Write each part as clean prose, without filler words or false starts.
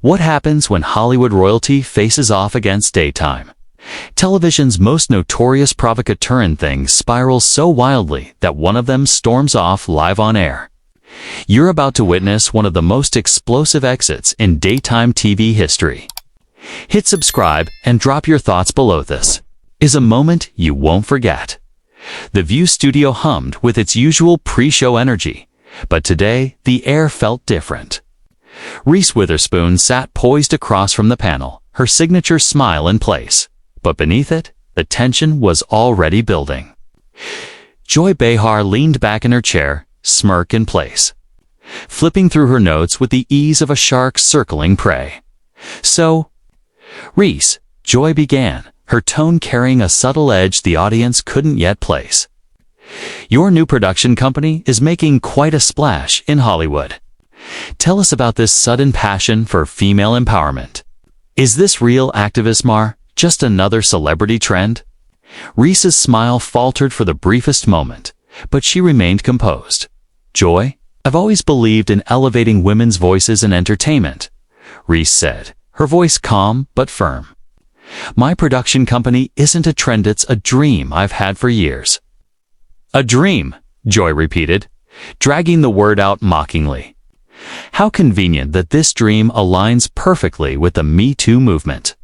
What happens when Hollywood royalty faces off against daytime? Television's most notorious provocateur things spiral so wildly that one of them storms off live on air. You're about to witness one of the most explosive exits in daytime TV history. Hit subscribe and drop your thoughts below. This is a moment you won't forget. The View studio hummed with its usual pre-show energy, but today the air felt different. Reese Witherspoon sat poised across from the panel, her signature smile in place, but beneath it, the tension was already building. Joy Behar leaned back in her chair, smirk in place, flipping through her notes with the ease of a shark circling prey. "So, Reese," Joy began, her tone carrying a subtle edge the audience couldn't yet place. "Your new production company is making quite a splash in Hollywood. Tell us about this sudden passion for female empowerment. Is this real activist just another celebrity trend?" Reese's smile faltered for the briefest moment, but she remained composed. "Joy, I've always believed in elevating women's voices in entertainment," Reese said, her voice calm but firm. "My production company isn't a trend, it's a dream I've had for years." "A dream," Joy repeated, dragging the word out mockingly. "How convenient that this dream aligns perfectly with the Me Too movement.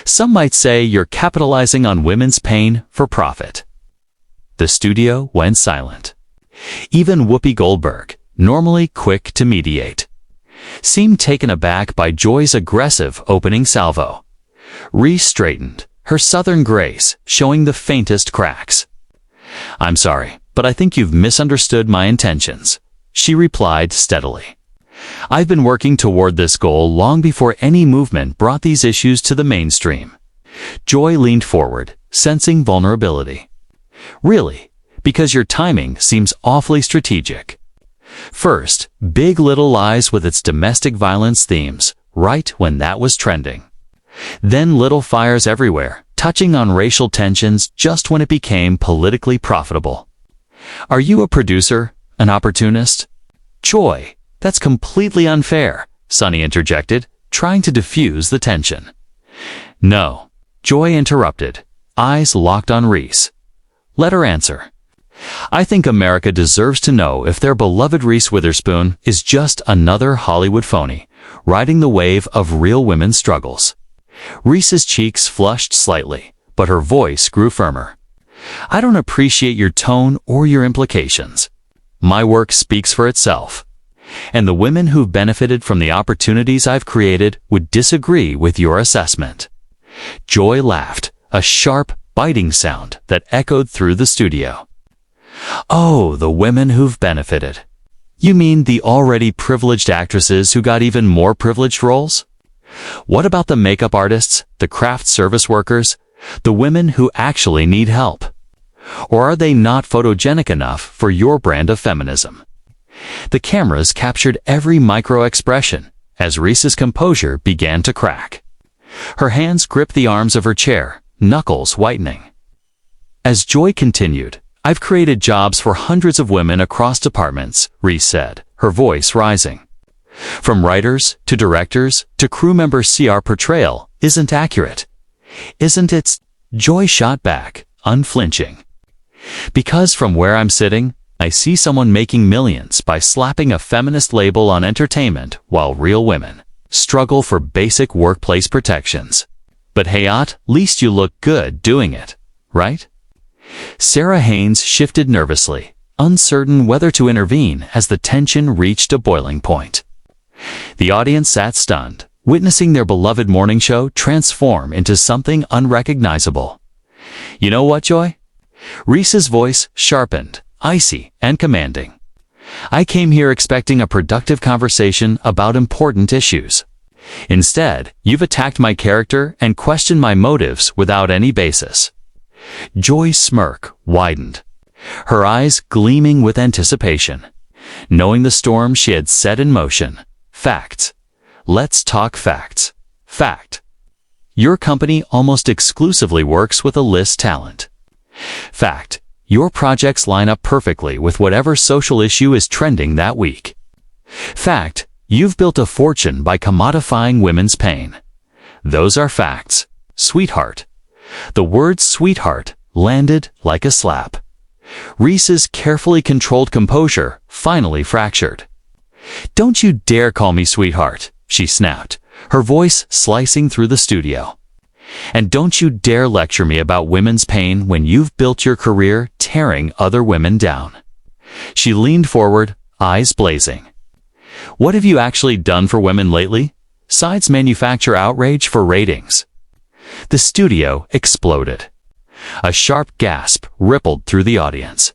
Some might say you're capitalizing on women's pain for profit." The studio went silent. Even Whoopi Goldberg, normally quick to mediate, seemed taken aback by Joy's aggressive opening salvo. Reese straightened, her southern grace showing the faintest cracks. "I'm sorry, but I think you've misunderstood my intentions," she replied steadily. "I've been working toward this goal long before any movement brought these issues to the mainstream." Joy leaned forward, sensing vulnerability. "Really? Because your timing seems awfully strategic. First, Big Little Lies with its domestic violence themes, right when that was trending. Then Little Fires Everywhere, touching on racial tensions just when it became politically profitable. Are you a producer, an opportunist?" "Joy, that's completely unfair," Sonny interjected, trying to diffuse the tension. "No," Joy interrupted, eyes locked on Reese. "Let her answer. I think America deserves to know if their beloved Reese Witherspoon is just another Hollywood phony, riding the wave of real women's struggles." Reese's cheeks flushed slightly, but her voice grew firmer. "I don't appreciate your tone or your implications. My work speaks for itself. And the women who've benefited from the opportunities I've created would disagree with your assessment." Joy laughed, a sharp, biting sound that echoed through the studio. "Oh, the women who've benefited. You mean the already privileged actresses who got even more privileged roles? What about the makeup artists, the craft service workers, the women who actually need help? Or are they not photogenic enough for your brand of feminism?" The cameras captured every micro-expression as Reese's composure began to crack. Her hands gripped the arms of her chair, knuckles whitening. As Joy continued, "I've created jobs for hundreds of women across departments," Reese said, her voice rising. "From writers to directors to crew members. Our portrayal isn't accurate, isn't it?" Joy shot back, unflinching. "Because from where I'm sitting, I see someone making millions by slapping a feminist label on entertainment while real women struggle for basic workplace protections. But hey, at least you look good doing it, right?" Sarah Haynes shifted nervously, uncertain whether to intervene as the tension reached a boiling point. The audience sat stunned, witnessing their beloved morning show transform into something unrecognizable. "You know what, Joy?" Reese's voice sharpened, icy and commanding. "I came here expecting a productive conversation about important issues. Instead, you've attacked my character and questioned my motives without any basis." Joy's smirk widened, her eyes gleaming with anticipation, knowing the storm she had set in motion. "Facts. Let's talk facts. Fact. Your company almost exclusively works with A-list talent. Fact. Your projects line up perfectly with whatever social issue is trending that week. Fact. You've built a fortune by commodifying women's pain. Those are facts, sweetheart. The word sweetheart landed like a slap. Reese's carefully controlled composure finally fractured. "Don't you dare call me sweetheart," she snapped, her voice slicing through the studio. "And don't you dare lecture me about women's pain when you've built your career tearing other women down." She leaned forward, eyes blazing. "What have you actually done for women lately? Sides manufacture outrage for ratings." The studio exploded. A sharp gasp rippled through the audience.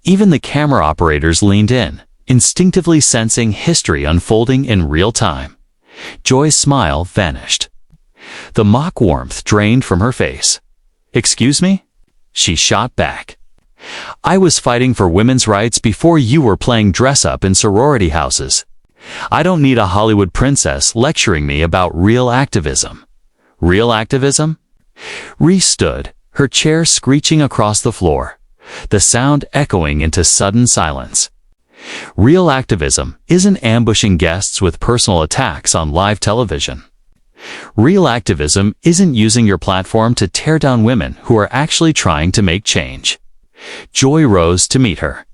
Even the camera operators leaned in, instinctively sensing history unfolding in real time. Joy's smile vanished. The mock warmth drained from her face. "Excuse me?" She shot back. "I was fighting for women's rights before you were playing dress-up in sorority houses. I don't need a Hollywood princess lecturing me about real activism." "Real activism?" Reese stood, her chair screeching across the floor, the sound echoing into sudden silence. "Real activism isn't ambushing guests with personal attacks on live television. Real activism isn't using your platform to tear down women who are actually trying to make change." Joy rose to meet her.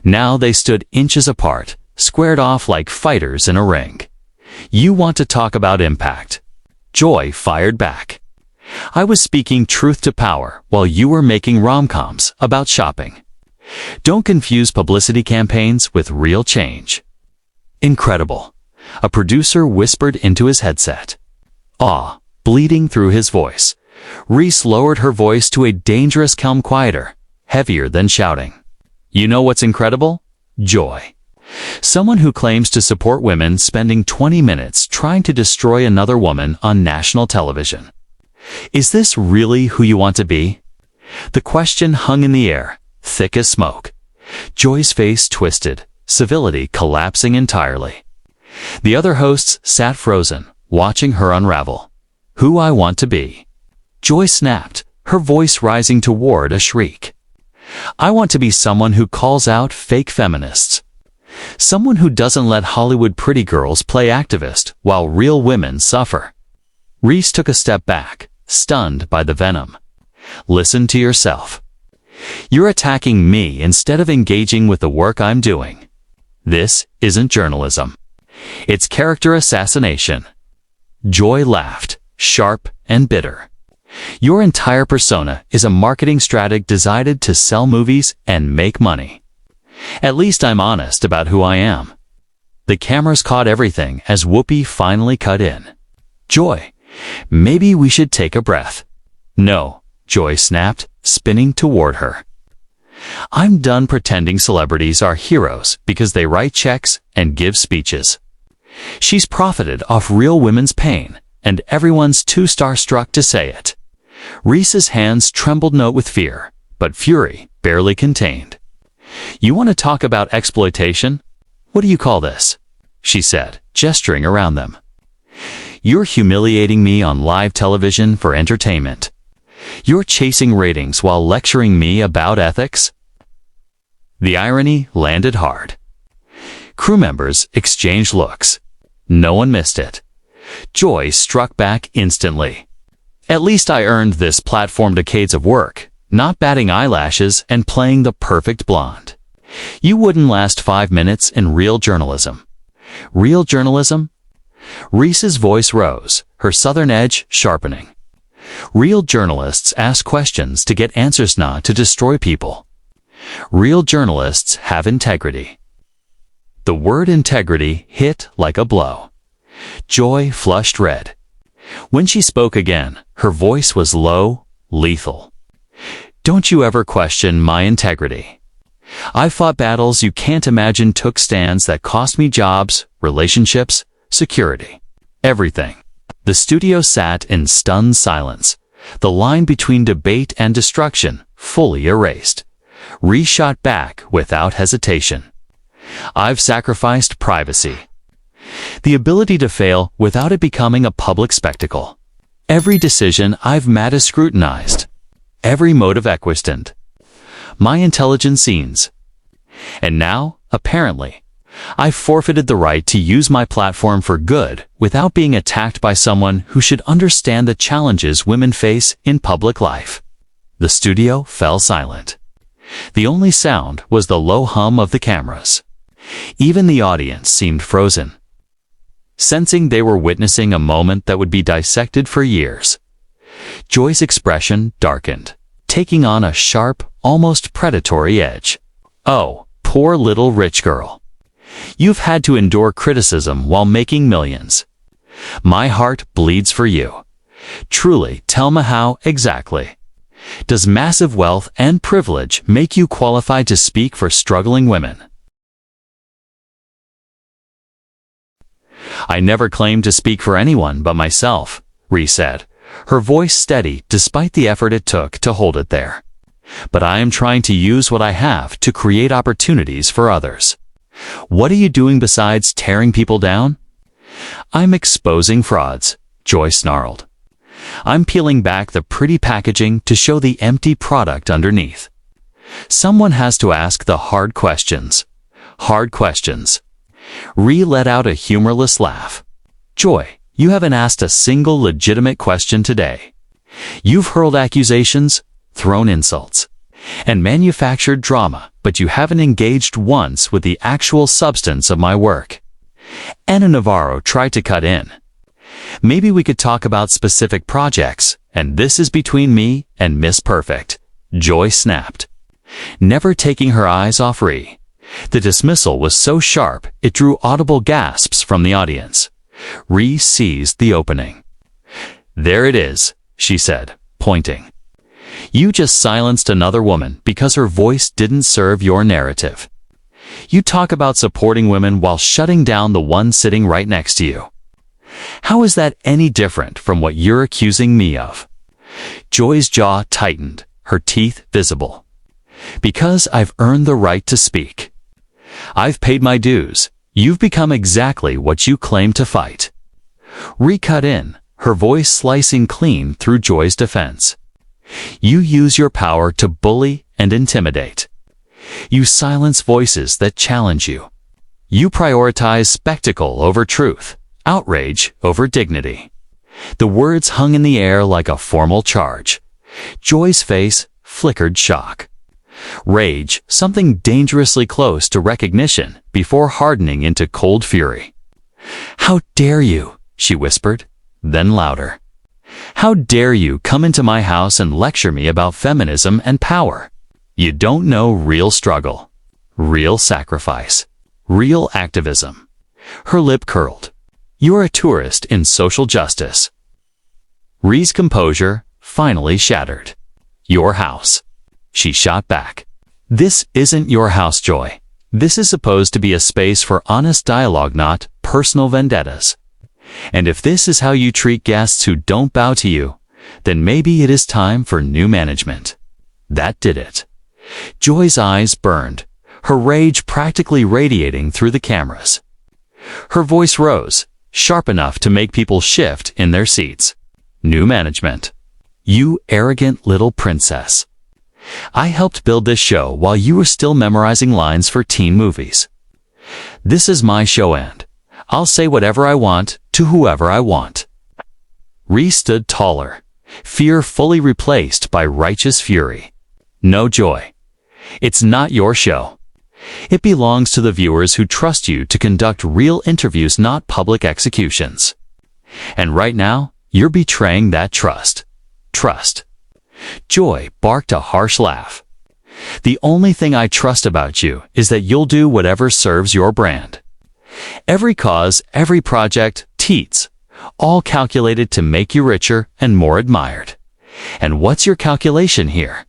Now they stood inches apart, squared off like fighters in a ring. "You want to talk about impact?" Joy fired back. "I was speaking truth to power while you were making rom-coms about shopping. Don't confuse publicity campaigns with real change." "Incredible," a producer whispered into his headset. Awe bleeding through his voice. Reese lowered her voice to a dangerous calm quieter, heavier than shouting. "You know what's incredible? Joy. Someone who claims to support women spending 20 minutes trying to destroy another woman on national television. Is this really who you want to be?" The question hung in the air, thick as smoke. Joy's face twisted, civility collapsing entirely. The other hosts sat frozen, watching her unravel. "Who I want to be." Joy snapped, her voice rising toward a shriek. "I want to be someone who calls out fake feminists. Someone who doesn't let Hollywood pretty girls play activist while real women suffer." Reese took a step back, stunned by the venom. "Listen to yourself. You're attacking me instead of engaging with the work I'm doing. This isn't journalism. It's character assassination." Joy laughed, sharp and bitter. "Your entire persona is a marketing strategy designed to sell movies and make money. At least I'm honest about who I am." The cameras caught everything as Whoopi finally cut in. "Joy, maybe we should take a breath." "No," Joy snapped, spinning toward her. "I'm done pretending celebrities are heroes because they write checks and give speeches. She's profited off real women's pain, and everyone's too starstruck to say it." Reese's hands trembled not with fear, but fury barely contained. "You want to talk about exploitation? What do you call this?" she said, gesturing around them. "You're humiliating me on live television for entertainment. You're chasing ratings while lecturing me about ethics." The irony landed hard. Crew members exchanged looks. No one missed it. Joy struck back instantly. "At least I earned this platform decades of work, not batting eyelashes and playing the perfect blonde. You wouldn't last 5 minutes in real journalism." "Real journalism?" Reese's voice rose, her southern edge sharpening. "Real journalists ask questions to get answers, not to destroy people. Real journalists have integrity." The word integrity hit like a blow. Joy flushed red. When she spoke again, her voice was low, lethal. "Don't you ever question my integrity. I fought battles you can't imagine, took stands that cost me jobs, relationships, security. Everything." The studio sat in stunned silence, the line between debate and destruction fully erased. Reese shot back without hesitation. "I've sacrificed privacy. The ability to fail without it becoming a public spectacle. Every decision I've made is scrutinized. Every motive questioned. My intelligence scenes. And now, apparently, I've forfeited the right to use my platform for good without being attacked by someone who should understand the challenges women face in public life. The studio fell silent. The only sound was the low hum of the cameras. Even the audience seemed frozen, sensing they were witnessing a moment that would be dissected for years. Joy's expression darkened, taking on a sharp, almost predatory edge. "Oh, poor little rich girl. You've had to endure criticism while making millions. My heart bleeds for you. Truly, tell me how exactly. Does massive wealth and privilege make you qualified to speak for struggling women?" "I never claimed to speak for anyone but myself," Reese said, her voice steady despite the effort it took to hold it there. "But I am trying to use what I have to create opportunities for others." "What are you doing besides tearing people down?" "I'm exposing frauds," Joy snarled. "I'm peeling back the pretty packaging to show the empty product underneath. Someone has to ask the hard questions." "Hard questions." Ree let out a humorless laugh. "Joy, you haven't asked a single legitimate question today. You've hurled accusations, thrown insults, and manufactured drama, but you haven't engaged once with the actual substance of my work." Anna Navarro tried to cut in. "Maybe we could talk about specific projects, and this is between me and Miss Perfect," Joy snapped, never taking her eyes off Ree. The dismissal was so sharp it drew audible gasps from the audience. Ree seized the opening. "There it is," she said, pointing. "You just silenced another woman because her voice didn't serve your narrative. You talk about supporting women while shutting down the one sitting right next to you. How is that any different from what you're accusing me of?" Joy's jaw tightened, her teeth visible. "Because I've earned the right to speak. I've paid my dues. You've become exactly what you claim to fight." Ree cut in, her voice slicing clean through Joy's defense. "You use your power to bully and intimidate. You silence voices that challenge you. You prioritize spectacle over truth, outrage over dignity." The words hung in the air like a formal charge. Joy's face flickered shock. Rage, something dangerously close to recognition, before hardening into cold fury. "How dare you?" she whispered, then louder. "How dare you come into my house and lecture me about feminism and power? You don't know real struggle, real sacrifice, real activism." Her lip curled. "You're a tourist in social justice." Ree's composure finally shattered. "Your house," she shot back. "This isn't your house, Joy. This is supposed to be a space for honest dialogue, not personal vendettas. And if this is how you treat guests who don't bow to you, then maybe it is time for new management." That did it. Joy's eyes burned, her rage practically radiating through the cameras. Her voice rose, sharp enough to make people shift in their seats. "New management. You arrogant little princess. I helped build this show while you were still memorizing lines for teen movies. This is my show and I'll say whatever I want to whoever I want." Ree stood taller, fear fully replaced by righteous fury. "No, Joy. It's not your show. It belongs to the viewers who trust you to conduct real interviews, not public executions. And right now, you're betraying that trust." "Trust?" Joy barked a harsh laugh. "The only thing I trust about you is that you'll do whatever serves your brand. Every cause, every project, teats, all calculated to make you richer and more admired. And what's your calculation here?"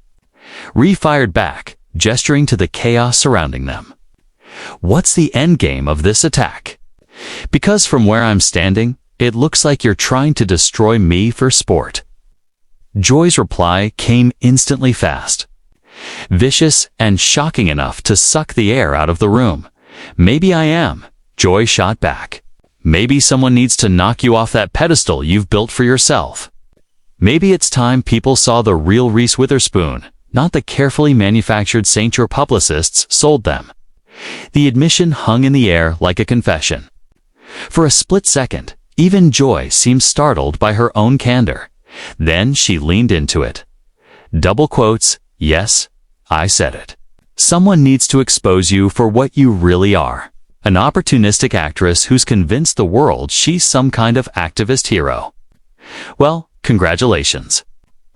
Ree fired back, gesturing to the chaos surrounding them. "What's the end game of this attack? Because from where I'm standing, it looks like you're trying to destroy me for sport." Joy's reply came instantly fast, vicious and shocking enough to suck the air out of the room. "Maybe I am," Joy shot back. "Maybe someone needs to knock you off that pedestal you've built for yourself. Maybe it's time people saw the real Reese Witherspoon, not the carefully manufactured saint your publicists sold them." The admission hung in the air like a confession. For a split second, even Joy seemed startled by her own candor. Then she leaned into it. Double quotes, yes, I said it. Someone needs to expose you for what you really are. An opportunistic actress who's convinced the world she's some kind of activist hero. Well, congratulations.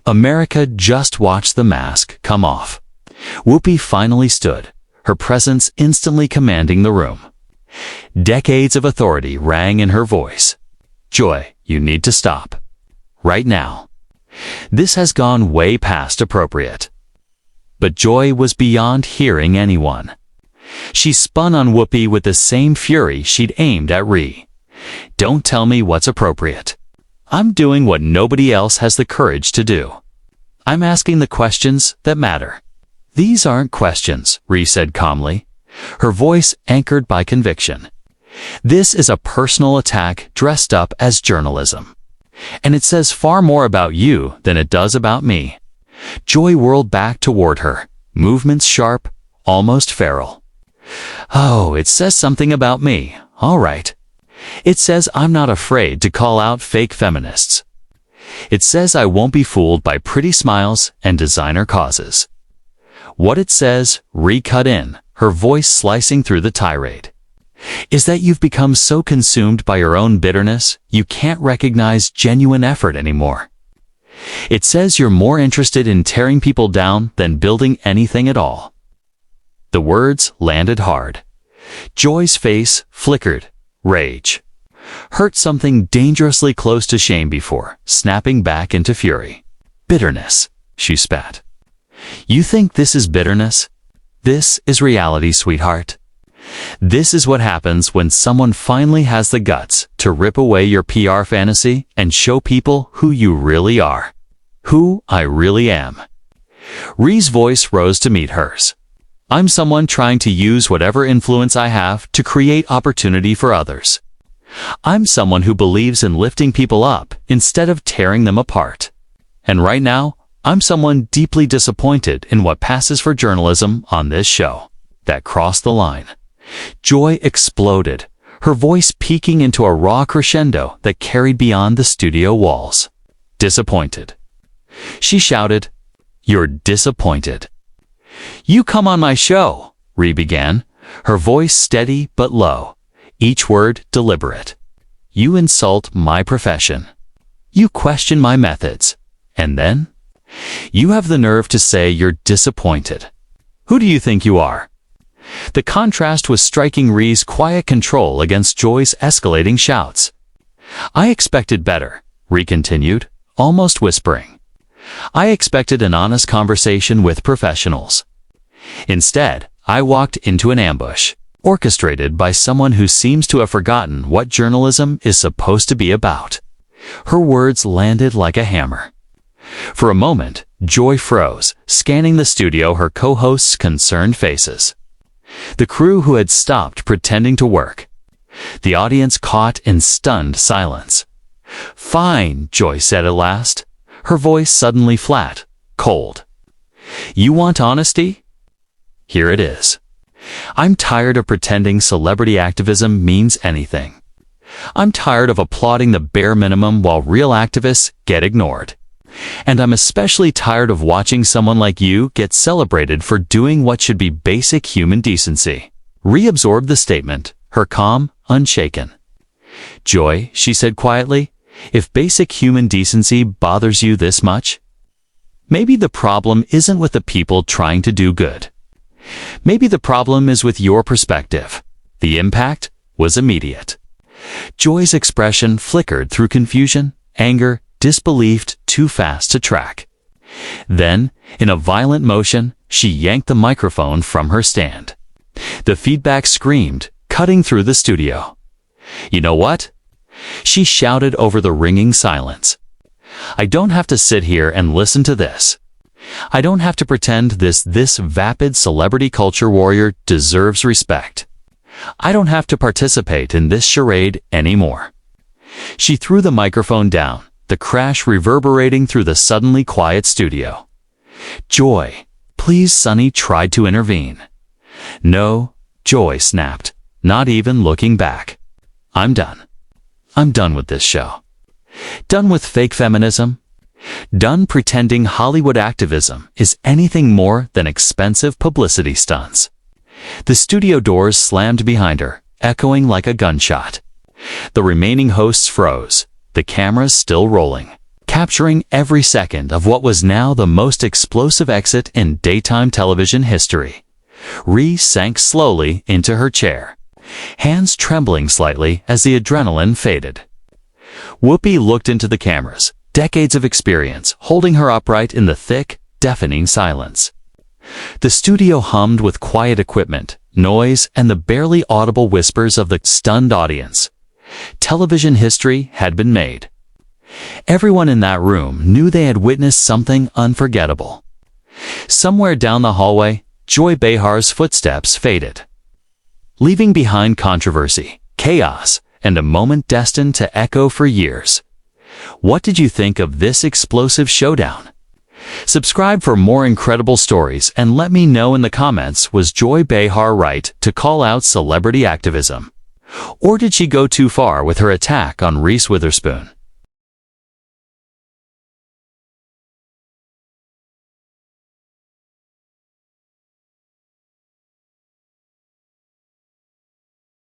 America just watched the mask come off. Whoopi finally stood, her presence instantly commanding the room. Decades of authority rang in her voice. Joy, you need to stop. Right now. This has gone way past appropriate. But Joy was beyond hearing anyone. She spun on Whoopi with the same fury she'd aimed at Ree. Don't tell me what's appropriate. I'm doing what nobody else has the courage to do. I'm asking the questions that matter. These aren't questions, Ree said calmly, her voice anchored by conviction. This is a personal attack dressed up as journalism. And it says far more about you than it does about me. Joy whirled back toward her, movements sharp, almost feral. Oh, it says something about me, all right. It says I'm not afraid to call out fake feminists. It says I won't be fooled by pretty smiles and designer causes. What it says, Ree cut in, her voice slicing through the tirade, is that you've become so consumed by your own bitterness, you can't recognize genuine effort anymore. It says you're more interested in tearing people down than building anything at all. The words landed hard. Joy's face flickered, rage. Hurt something dangerously close to shame before, snapping back into fury. Bitterness, she spat. You think this is bitterness? This is reality, sweetheart. This is what happens when someone finally has the guts to rip away your PR fantasy and show people who you really are. Who I really am. Ree's voice rose to meet hers. I'm someone trying to use whatever influence I have to create opportunity for others. I'm someone who believes in lifting people up instead of tearing them apart. And right now, I'm someone deeply disappointed in what passes for journalism on this show. That crossed the line. Joy exploded, her voice peaking into a raw crescendo that carried beyond the studio walls. Disappointed. She shouted, You're disappointed. You come on my show, Ree began, her voice steady but low, each word deliberate. You insult my profession. You question my methods. And then? You have the nerve to say you're disappointed. Who do you think you are? The contrast was striking Ree's quiet control against Joy's escalating shouts. I expected better, Ree continued, almost whispering. I expected an honest conversation with professionals. Instead, I walked into an ambush, orchestrated by someone who seems to have forgotten what journalism is supposed to be about. Her words landed like a hammer. For a moment, Joy froze, scanning the studio, her co-hosts' concerned faces. The crew who had stopped pretending to work. The audience caught in stunned silence. Fine, Joy said at last, her voice suddenly flat, cold. You want honesty? Here it is. I'm tired of pretending celebrity activism means anything. I'm tired of applauding the bare minimum while real activists get ignored. And I'm especially tired of watching someone like you get celebrated for doing what should be basic human decency. Reabsorbed the statement, her calm, unshaken. Joy, she said quietly, if basic human decency bothers you this much, maybe the problem isn't with the people trying to do good. Maybe the problem is with your perspective. The impact was immediate. Joy's expression flickered through confusion, anger, disbelief, too fast to track. Then, in a violent motion, she yanked the microphone from her stand. The feedback screamed, cutting through the studio. You know what? She shouted over the ringing silence. I don't have to sit here and listen to this. I don't have to pretend this vapid celebrity culture warrior deserves respect. I don't have to participate in this charade anymore. She threw the microphone down, the crash reverberating through the suddenly quiet studio. Joy, please, Sonny tried to intervene. No, Joy snapped, not even looking back. I'm done. I'm done with this show. Done with fake feminism. Done pretending Hollywood activism is anything more than expensive publicity stunts. The studio doors slammed behind her, echoing like a gunshot. The remaining hosts froze, the cameras still rolling, capturing every second of what was now the most explosive exit in daytime television history. Reese sank slowly into her chair, hands trembling slightly as the adrenaline faded. Whoopi looked into the cameras, decades of experience holding her upright in the thick, deafening silence. The studio hummed with quiet equipment, noise, and the barely audible whispers of the stunned audience. Television history had been made. Everyone in that room knew they had witnessed something unforgettable. Somewhere down the hallway, Joy Behar's footsteps faded, leaving behind controversy, chaos, and a moment destined to echo for years. What did you think of this explosive showdown? Subscribe for more incredible stories and let me know in the comments, was Joy Behar right to call out celebrity activism? Or did she go too far with her attack on Reese Witherspoon?